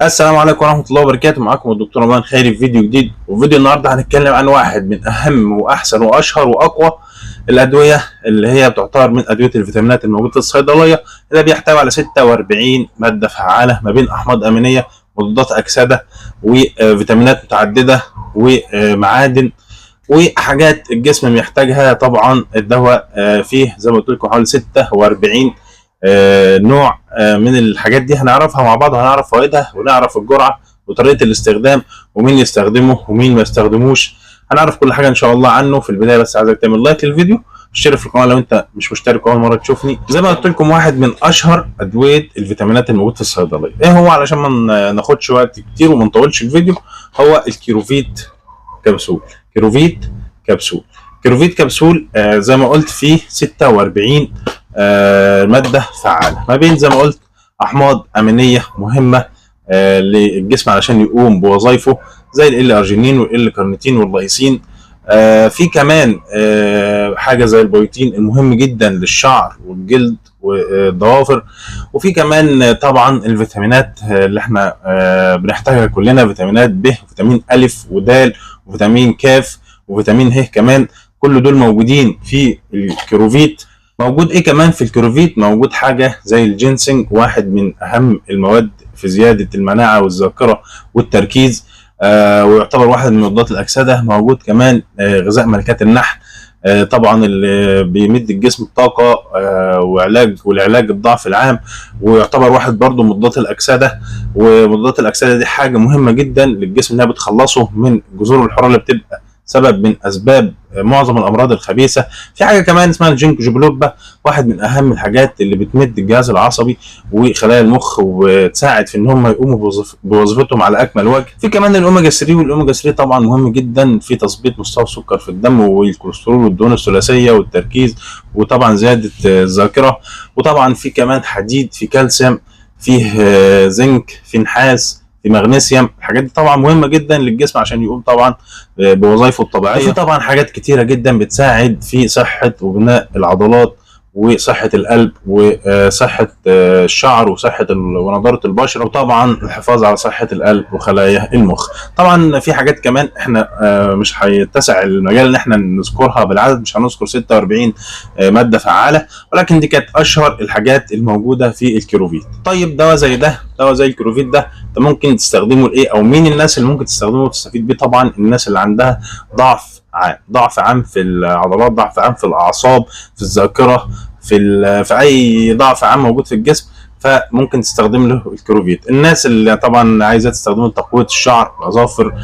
السلام عليكم ورحمة الله وبركاته. معاكم الدكتور رمضان خيري في فيديو جديد. وفي فيديو النهارده هنتكلم عن واحد من أهم وأحسن وأشهر وأقوى الأدوية اللي هي بتعتبر من أدوية الفيتامينات الموجودة في الصيدلية، اللي بيحتوي على 46 مادة فعالة ما بين أحماض أمينية ومضادات أكسدة وفيتامينات متعددة ومعادن وحاجات الجسم بيحتاجها. طبعا الدواء فيه زي ما قلت لكم حوالي 46 نوع من الحاجات دي هنعرفها مع بعض، وهنعرف فوائدها ونعرف الجرعه وطريقه الاستخدام ومين يستخدمه ومين ما يستخدموش. هنعرف كل حاجه ان شاء الله عنه. في البدايه بس عايزك تعمل لايك للفيديو، اشترك في القناه لو انت مش مشترك اول مره تشوفني. زي ما قلت لكم واحد من اشهر ادويه الفيتامينات الموجود في الصيدليه. ايه هو؟ علشان ما ناخدش وقت كتير وما نطولش الفيديو، هو الكيروفيت كبسول. كيروفيت كبسول. كيروفيت كبسول زي ما قلت فيه 46 ماده فعاله ما بين زي ما قلت احماض امينيه مهمه للجسم علشان يقوم بوظائفه، زي ال ارجينين والال كارنيتين واللايسين. في كمان حاجه زي البيوتين المهم جدا للشعر والجلد والضوافر. وفي كمان طبعا الفيتامينات اللي احنا بنحتاجها كلنا، فيتامينات ب وفيتامين ا ودال وفيتامين كاف وفيتامين ه كمان. كل دول موجودين في الكيروفيت. موجود ايه كمان في الكيروفيت؟ موجود حاجه زي الجينسينج، واحد من اهم المواد في زياده المناعه والذاكره والتركيز، ويعتبر واحد من مضادات الاكسده. موجود كمان غذاء ملكات النحل، طبعا اللي بيمد الجسم بطاقه والعلاج الضعف العام، ويعتبر واحد برضو من مضادات الاكسده. ومضادات الاكسده دي حاجه مهمه جدا للجسم، انها بتخلصه من جذور الحراره اللي بتبقى سبب من اسباب معظم الامراض الخبيثه. في حاجه كمان اسمها الجينك جبلوبا، واحد من اهم الحاجات اللي بتمد الجهاز العصبي وخلايا المخ وتساعد في ان هم يقوموا بوظيفتهم على اكمل وجه. في كمان الاوميجا 3، والاوميجا 3 طبعا مهم جدا في تظبيط مستوى السكر في الدم والكوليسترول والدهون الثلاثيه والتركيز، وطبعا زياده الذاكره. وطبعا في كمان حديد، في كالسيوم، فيه زنك، في نحاس، في مغنيسيوم. الحاجات دي طبعا مهمه جدا للجسم عشان يقوم طبعا بوظائفه الطبيعيه. وفي طبعا حاجات كتيره جدا بتساعد في صحه وبناء العضلات وصحه القلب وصحه الشعر وصحه ونضاره البشره، وطبعا الحفاظ على صحه القلب وخلايا المخ. طبعا في حاجات كمان احنا مش هيتسع المجال ان احنا نذكرها بالعدد، مش هنذكر 46 ماده فعاله، ولكن دي كانت اشهر الحاجات الموجوده في الكيروفيت. طيب دواء زي ده، دواء زي الكيروفيت ده انت ممكن تستخدمه لايه، او مين الناس اللي ممكن تستخدمه وتستفيد بيه؟ طبعا الناس اللي عندها ضعف عام، ضعف عام في العضلات، ضعف عام في الاعصاب، في الذاكره، في اي ضعف عام موجود في الجسم، فممكن تستخدم له الكيروفيت. الناس اللي طبعا عايزه تستخدمه لتقويه الشعر، الاظافر،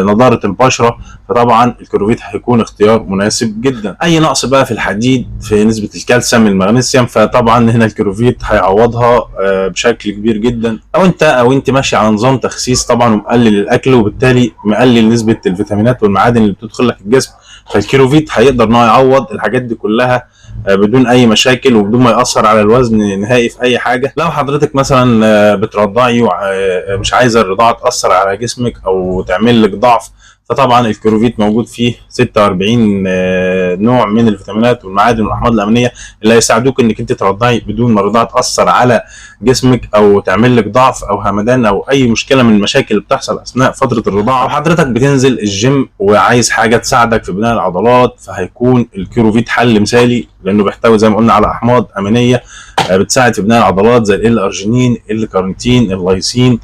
نضاره البشره، فطبعا الكيروفيت هيكون اختيار مناسب جدا. اي نقص بقى في الحديد، في نسبه الكالسيوم، المغنيسيوم، فطبعا هنا الكيروفيت هيعوضها بشكل كبير جدا. او انت ماشي على نظام تخسيس طبعا ومقلل الاكل، وبالتالي مقلل نسبه الفيتامينات والمعادن اللي بتدخل لك الجسم، فالكيروفيت هيقدر انه يعوض الحاجات دي كلها بدون اي مشاكل وبدون ما ياثر على الوزن نهائي في اي حاجه. لو حضرتك مثلا بترضعي ومش عايزه الرضاعه تاثر على جسمك او تعمل لك ضعف، فطبعا الكيروفيت موجود فيه 46 نوع من الفيتامينات والمعادن والاحماض الامينيه اللي هيساعدوك انك انت ترضعي بدون ما الرضاعه تاثر على جسمك او تعمل لك ضعف او همدان او اي مشكله من المشاكل اللي بتحصل اثناء فتره الرضاعه. او حضرتك بتنزل الجيم وعايز حاجه تساعدك في بناء العضلات، فهيكون الكيروفيت حل مثالي، لانه بيحتوي زي ما قلنا على احماض امينيه بتساعد في بناء العضلات زي ال ارجينين، ال كارنيتين، اللايسين،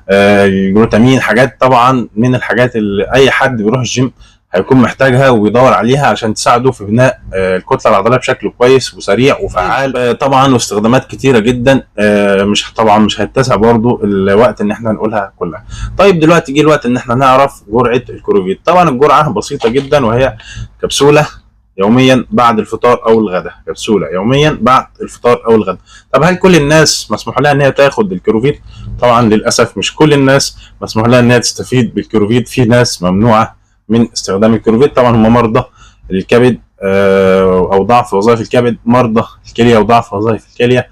الجلوتامين. حاجات طبعا من الحاجات اللي اي حد بيروح الجيم هيكون محتاجها ويدور عليها عشان تساعده في بناء الكتله العضليه بشكل كويس وسريع وفعال. طبعا واستخدامات كتيره جدا، مش هيتسع برضو الوقت ان احنا نقولها كلها. طيب دلوقتي جه الوقت ان احنا نعرف جرعه الكيروفيت. طبعا الجرعه بسيطه جدا، وهي كبسوله يوميا بعد الفطار او الغداء. كبسوله يوميا بعد الفطار او الغداء. طب هل كل الناس مسموح لها ان هي تاخد الكيروفيت؟ طبعا للاسف مش كل الناس مسموح لها ان هي تستفيد بالكيروفيت. في ناس ممنوعه من استخدام الكيروفيت، طبعا هم مرضى الكبد او ضعف وظائف الكبد، مرضى الكليه وضعف وظائف الكليه،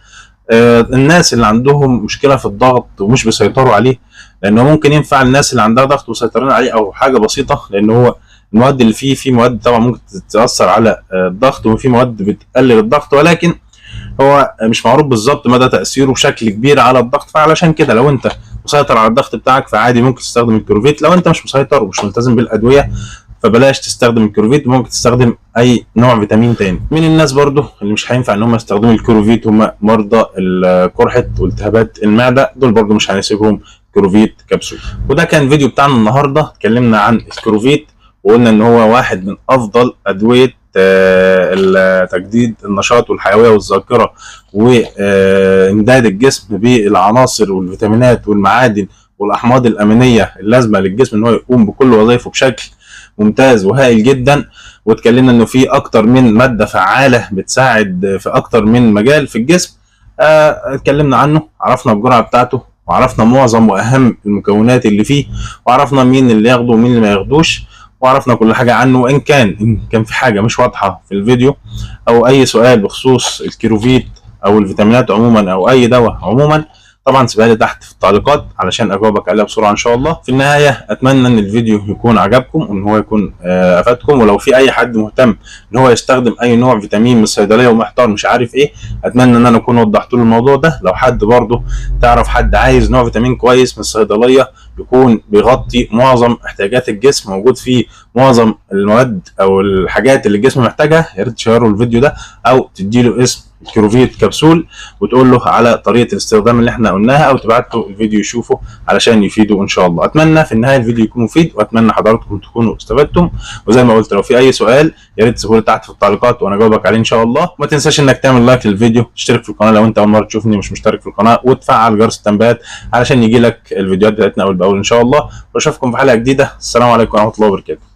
الناس اللي عندهم مشكله في الضغط ومش بيسيطروا عليه، لانه ممكن ينفع الناس اللي عندها ضغط وسيطرين عليه او حاجه بسيطه، لان هو المواد اللي فيه، في مواد طبعا ممكن تاثر على الضغط، وفي مواد بتقلل الضغط، ولكن هو مش معروف بالظبط مدى تاثيره بشكل كبير على الضغط. فعلشان كده لو انت مسيطر على الضغط بتاعك فعادي ممكن تستخدم الكروفيت. لو انت مش مسيطر ومش ملتزم بالادويه فبلاش تستخدم الكروفيت، ممكن تستخدم اي نوع فيتامين تاني. من الناس برضو اللي مش هينفع ان هم يستخدموا الكروفيت هم مرضى القرحه والتهابات المعده، دول برضو مش هنسيبهم كروفيت كبسول. وده كان الفيديو بتاعنا النهارده، اتكلمنا عن الكروفيت وقلنا ان هو واحد من افضل ادويه تجديد النشاط والحيويه والذاكره وامداد الجسم بالعناصر والفيتامينات والمعادن والاحماض الامينيه اللازمه للجسم ان هو يقوم بكل وظائفه بشكل ممتاز وهائل جدا. واتكلمنا انه في اكتر من ماده فعاله بتساعد في اكتر من مجال في الجسم. اتكلمنا عنه، عرفنا الجرعه بتاعته وعرفنا معظم واهم المكونات اللي فيه، وعرفنا مين اللي ياخده ومين اللي ما ياخدوش، وعرفنا كل حاجه عنه. وان كان في حاجه مش واضحه في الفيديو او اي سؤال بخصوص الكروفيت او الفيتامينات عموما او اي دواء عموما، طبعا سيبها لي تحت في التعليقات علشان اجاوبك عليها بسرعه ان شاء الله. في النهايه اتمنى ان الفيديو يكون عجبكم وان هو يكون افادكم. ولو في اي حد مهتم ان هو يستخدم اي نوع فيتامين من الصيدليه ومحتار مش عارف ايه، اتمنى ان انا اكون وضحت له الموضوع ده. لو حد برضه تعرف حد عايز نوع فيتامين كويس من الصيدليه يكون بيغطي معظم احتياجات الجسم، موجود فيه معظم المواد او الحاجات اللي الجسم محتاجها، يا ريت تشيروا الفيديو ده او تديله اسم كروفيت كبسول وتقول له على طريقه الاستخدام اللي احنا قلناها، او تبعت له الفيديو يشوفه علشان يفيده ان شاء الله. اتمنى في النهايه الفيديو يكون مفيد واتمنى حضراتكم تكونوا استفدتم. وزي ما قلت لو في اي سؤال يا ريت تسيبه لي تحت في التعليقات وانا اجاوبك عليه ان شاء الله. وما تنساش انك تعمل لايك للفيديو، تشترك في القناه لو انت اول مره تشوفني مش مشترك في القناه، وتفعل جرس التنبيهات علشان يجي لك الفيديوهات بتاعتنا اول باول ان شاء الله. واشوفكم في حلقه جديده. السلام عليكم ورحمه الله وبركاته.